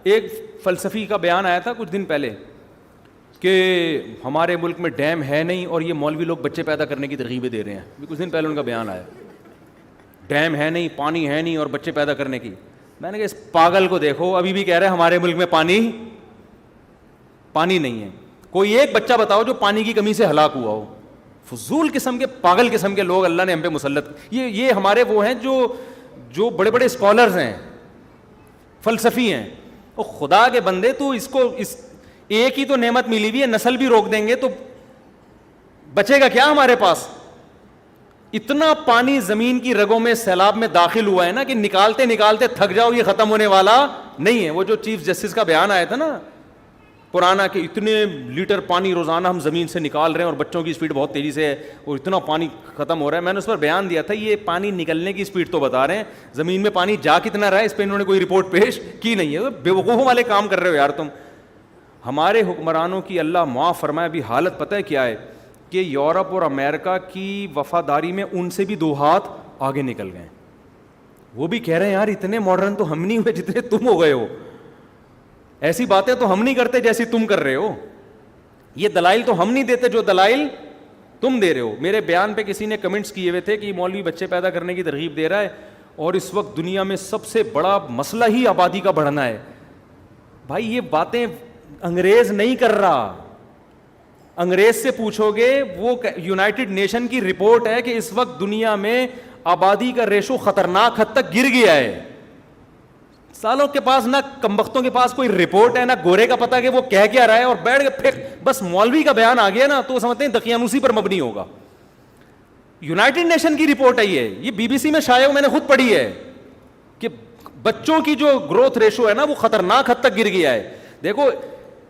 ایک فلسفی کا بیان آیا تھا کچھ دن پہلے کہ ہمارے ملک میں ڈیم ہے نہیں اور یہ مولوی لوگ بچے پیدا کرنے کی ترغیبیں دے رہے ہیں. کچھ دن پہلے ان کا بیان آیا, ڈیم ہے نہیں, پانی ہے نہیں اور بچے پیدا کرنے کی. میں نے کہا اس پاگل کو دیکھو, ابھی بھی کہہ رہے ہیں ہمارے ملک میں پانی نہیں ہے. کوئی ایک بچہ بتاؤ جو پانی کی کمی سے ہلاک ہوا ہو. فضول قسم کے, پاگل قسم کے لوگ اللہ نے ہم پہ مسلط. یہ ہمارے وہ ہیں جو بڑے بڑے اسکالرز ہیں, فلسفی ہیں. اور خدا کے بندے, تو اس کو ایک ہی تو نعمت ملی ہوئی ہے, نسل بھی روک دیں گے تو بچے گا کیا ہمارے پاس؟ اتنا پانی زمین کی رگوں میں سیلاب میں داخل ہوا ہے نا کہ نکالتے نکالتے تھک جاؤ, یہ ختم ہونے والا نہیں ہے. وہ جو چیف جسٹس کا بیان آیا تھا نا پرانا کہ اتنے لیٹر پانی روزانہ ہم زمین سے نکال رہے ہیں اور بچوں کی اسپیڈ بہت تیزی سے ہے اور اتنا پانی ختم ہو رہا ہے, میں نے اس پر بیان دیا تھا یہ پانی نکلنے کی اسپیڈ تو بتا رہے ہیں, زمین میں پانی جا کتنا رہا ہے اس پہ انہوں نے کوئی رپورٹ پیش کی نہیں ہے. بے وقوفوں والے کام کر رہے ہو یار تم. ہمارے حکمرانوں کی اللہ معاف فرمائے ابھی حالت پتہ ہے کیا ہے کہ یورپ اور امریکہ کی وفاداری میں ان سے بھی 2 ہاتھ آگے نکل گئے. وہ بھی کہہ رہے ہیں یار اتنے ماڈرن تو ہم نہیں ہوئے جتنے تم ہو گئے ہو, ایسی باتیں تو ہم نہیں کرتے جیسی تم کر رہے ہو, یہ دلائل تو ہم نہیں دیتے جو دلائل تم دے رہے ہو. میرے بیان پہ کسی نے کمنٹس کیے ہوئے تھے کہ مولوی بچے پیدا کرنے کی ترغیب دے رہا ہے اور اس وقت دنیا میں سب سے بڑا مسئلہ ہی آبادی کا بڑھنا ہے. بھائی یہ باتیں انگریز نہیں کر رہا, انگریز سے پوچھو گے, وہ یونائٹڈ نیشن کی رپورٹ ہے کہ اس وقت دنیا میں آبادی کا ریشو خطرناک حد تک گر گیا ہے. سالوں کے پاس نہ کمبختوں کے پاس کوئی رپورٹ ہے نہ گورے کا پتہ کہ وہ کہہ کیا رہا ہے, اور بیٹھ کے پھر بس مولوی کا بیان آ گیا نا تو وہ سمجھتے ہیں دقیانوسی پر مبنی ہوگا. یونائٹڈ نیشن کی رپورٹ ہے یہ BBC میں شائع, میں نے خود پڑھی ہے کہ بچوں کی جو گروتھ ریشو ہے نا وہ خطرناک حد تک گر گیا ہے. دیکھو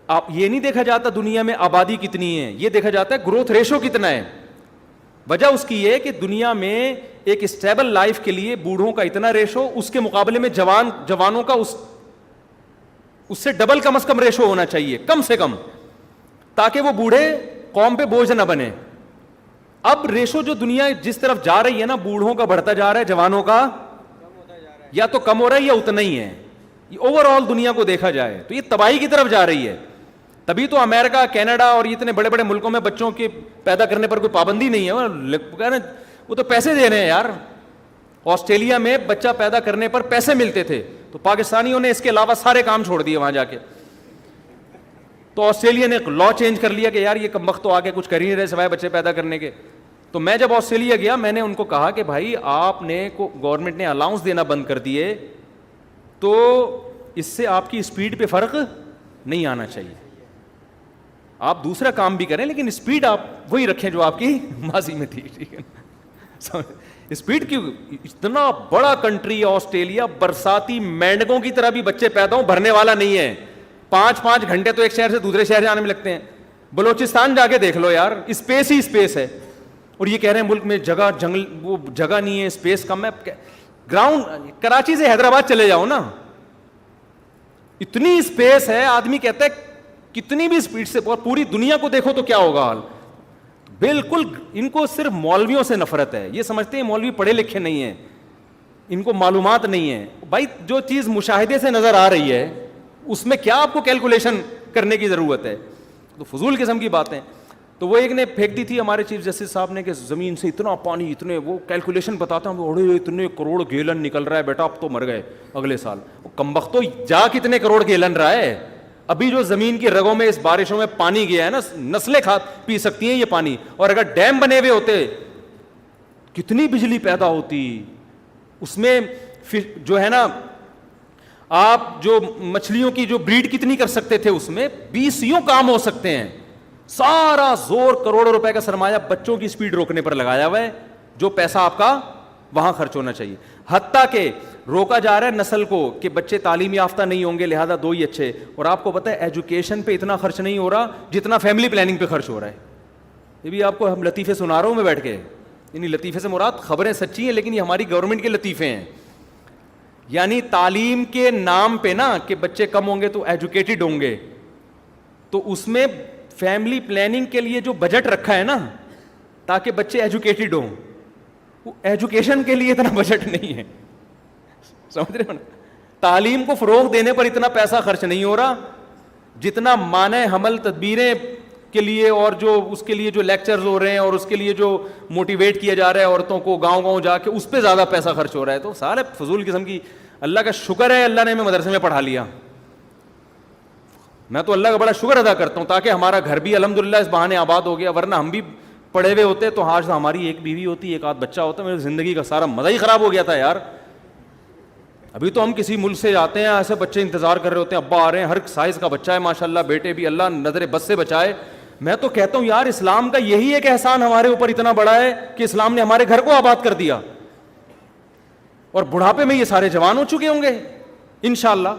آپ یہ نہیں دیکھا جاتا دنیا میں آبادی کتنی ہے, یہ دیکھا جاتا ہے گروتھ ریشو کتنا ہے. وجہ اس کی یہ کہ دنیا میں ایک اسٹیبل لائف کے لیے بوڑھوں کا اتنا ریشو, اس کے مقابلے میں جوانوں کا اس سے ڈبل کم از کم ریشو ہونا چاہیے کم سے کم, تاکہ وہ بوڑھے قوم پہ بوجھ نہ بنے. اب ریشو جو دنیا جس طرف جا رہی ہے نا, بوڑھوں کا بڑھتا جا رہا ہے, جوانوں کا یا تو کم ہو رہا ہے یا اتنا ہی ہے. یہ اوور آل دنیا کو دیکھا جائے تو یہ تباہی کی طرف جا رہی ہے. تبھی تو امریکہ, کینیڈا اور اتنے بڑے بڑے ملکوں میں بچوں کے پیدا کرنے پر کوئی پابندی نہیں ہے, وہ تو پیسے دے رہے ہیں یار. آسٹریلیا میں بچہ پیدا کرنے پر پیسے ملتے تھے تو پاکستانیوں نے اس کے علاوہ سارے کام چھوڑ دیے وہاں جا کے. تو آسٹریلیا نے لا چینج کر لیا کہ یار یہ کمبخت تو آگے کچھ کر ہی نہیں رہے سوائے بچے پیدا کرنے کے. تو میں جب آسٹریلیا گیا میں نے ان کو کہا کہ بھائی آپ نے گورنمنٹ نے الاؤنس دینا بند کر دیے تو اس سے آپ کی اسپیڈ پہ فرق نہیں آنا چاہیے. آپ دوسرا کام بھی کریں لیکن اسپیڈ آپ وہی رکھیں جو آپ کی ماضی میں تھی, ٹھیک ہے. اسپیڈ کی, اتنا بڑا کنٹری آسٹریلیا, برساتی مینڈکوں کی طرح بھی بچے پیدا ہوں بھرنے والا نہیں ہے. 5 گھنٹے تو ایک شہر سے دوسرے شہر جانے میں لگتے ہیں. بلوچستان جا کے دیکھ لو یار, اسپیس ہی اسپیس ہے. اور یہ کہہ رہے ہیں ملک میں جگہ جنگل وہ جگہ نہیں ہے, اسپیس کم ہے. گراؤنڈ کراچی سے حیدرآباد چلے جاؤ نا, اتنی اسپیس ہے. آدمی کہتا ہے کتنی بھی اسپیڈ سے, اور پوری دنیا کو دیکھو تو کیا ہوگا حال. بالکل ان کو صرف مولویوں سے نفرت ہے. یہ سمجھتے ہیں مولوی پڑھے لکھے نہیں ہیں, ان کو معلومات نہیں ہے. بھائی جو چیز مشاہدے سے نظر آ رہی ہے اس میں کیا آپ کو کیلکولیشن کرنے کی ضرورت ہے. تو فضول قسم کی باتیں. تو وہ ایک نے پھینک دی تھی ہمارے چیف جسٹس صاحب نے کہ زمین سے اتنا پانی, اتنے وہ کیلکولیشن بتاتا ہوں, اڑے اتنے کروڑ گیلن نکل رہا ہے بیٹا, اب تو مر گئے اگلے سال. وہ کمبخت تو جا کتنے کروڑ گیلن رہا ہے. ابھی جو زمین کی رگوں میں اس بارشوں میں پانی گیا ہے نا, نسلیں پی سکتی ہیں یہ پانی. اور اگر ڈیم بنے ہوئے ہوتے کتنی بجلی پیدا ہوتی. اس میں جو ہے نا آپ جو مچھلیوں کی جو بریڈ کتنی کر سکتے تھے, اس میں 20 کام ہو سکتے ہیں. سارا زور کروڑوں روپے کا سرمایہ بچوں کی اسپیڈ روکنے پر لگایا ہوا ہے, جو پیسہ آپ کا وہاں خرچ ہونا چاہیے. حتیٰ کہ روکا جا رہا ہے نسل کو کہ بچے تعلیم یافتہ نہیں ہوں گے لہذا 2 ہی اچھے. اور آپ کو پتہ ہے ایجوکیشن پہ اتنا خرچ نہیں ہو رہا جتنا فیملی پلاننگ پہ خرچ ہو رہا ہے. یہ بھی آپ کو ہم لطیفے سنا رہا ہوں میں بیٹھ کے, یعنی لطیفے سے مراد خبریں سچی ہیں لیکن یہ ہماری گورنمنٹ کے لطیفے ہیں. یعنی تعلیم کے نام پہ نا کہ بچے کم ہوں گے تو ایجوکیٹڈ ہوں گے, تو اس میں فیملی پلاننگ کے لیے جو بجٹ رکھا ہے نا تاکہ بچے ایجوکیٹڈ ہوں, وہ ایجوکیشن کے لیے اتنا بجٹ نہیں ہے. سمجھ رہے ہو نا, تعلیم کو فروغ دینے پر اتنا پیسہ خرچ نہیں ہو رہا جتنا مانع حمل تدبیریں کے لیے اور جو اس کے لیے جو لیکچرز ہو رہے ہیں اور اس کے لیے جو موٹیویٹ کیا جا رہا ہے عورتوں کو گاؤں گاؤں جا کے, اس پہ زیادہ پیسہ خرچ ہو رہا ہے. تو سارے فضول قسم کی. اللہ کا شکر ہے اللہ نے ہمیں مدرسے میں پڑھا لیا, میں تو اللہ کا بڑا شکر ادا کرتا ہوں, تاکہ ہمارا گھر بھی الحمدللہ اس بہانے آباد ہو گیا, ورنہ ہم بھی پڑھے ہوئے ہوتے تو آج ہماری ایک بیوی ہوتی, ایک آدھ بچہ ہوتا, میری زندگی کا سارا مزہ ہی خراب ہو گیا تھا یار. ابھی تو ہم کسی ملک سے جاتے ہیں, ایسے بچے انتظار کر رہے ہوتے ہیں, ابا آ رہے ہیں, ہر سائز کا بچہ ہے ماشاءاللہ, بیٹے بھی, اللہ نظر بد سے بچائے. میں تو کہتا ہوں یار اسلام کا یہی ایک احسان ہمارے اوپر اتنا بڑا ہے کہ اسلام نے ہمارے گھر کو آباد کر دیا, اور بڑھاپے میں یہ سارے جوان ہو چکے ہوں گے انشاءاللہ,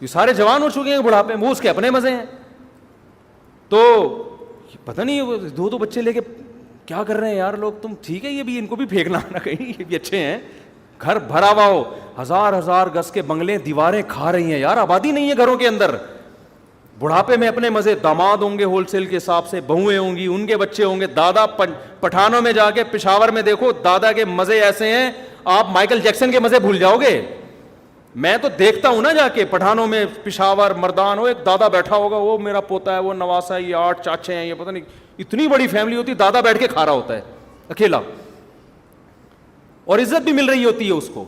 یہ سارے جوان ہو چکے ہیں بڑھاپے میں, وہ اس کے اپنے مزے ہیں. تو پتہ نہیں دو بچے لے کے کیا کر رہے ہیں یار لوگ. تم ٹھیک ہے, یہ بھی ان کو بھی پھینکنا نہ کہیں, یہ بھی اچھے ہیں, گھر بھرا ہوا ہو, ہزار گز کے بنگلے, دیواریں کھا رہی ہیں یار, آبادی نہیں ہے گھروں کے اندر. بڑھاپے میں اپنے مزے, داماد ہوں گے ہول سیل کے حساب سے, بہویں ہوں گی, ان کے بچے ہوں گے, دادا پٹھانوں میں جا کے پشاور میں دیکھو دادا کے مزے ایسے ہیں آپ مائیکل جیکسن کے مزے بھول جاؤ گے. میں تو دیکھتا ہوں نا جا کے پٹھانوں میں, پشاور مردان, وہ ایک دادا بیٹھا ہوگا, وہ میرا پوتا ہے, وہ نواسا ہے, یہ 8 چاچے ہیں, یہ پتہ نہیں اتنی بڑی فیملی ہوتی, دادا بیٹھ کے کھا رہا ہوتا ہے اکیلا, اور عزت بھی مل رہی ہوتی ہے اس کو.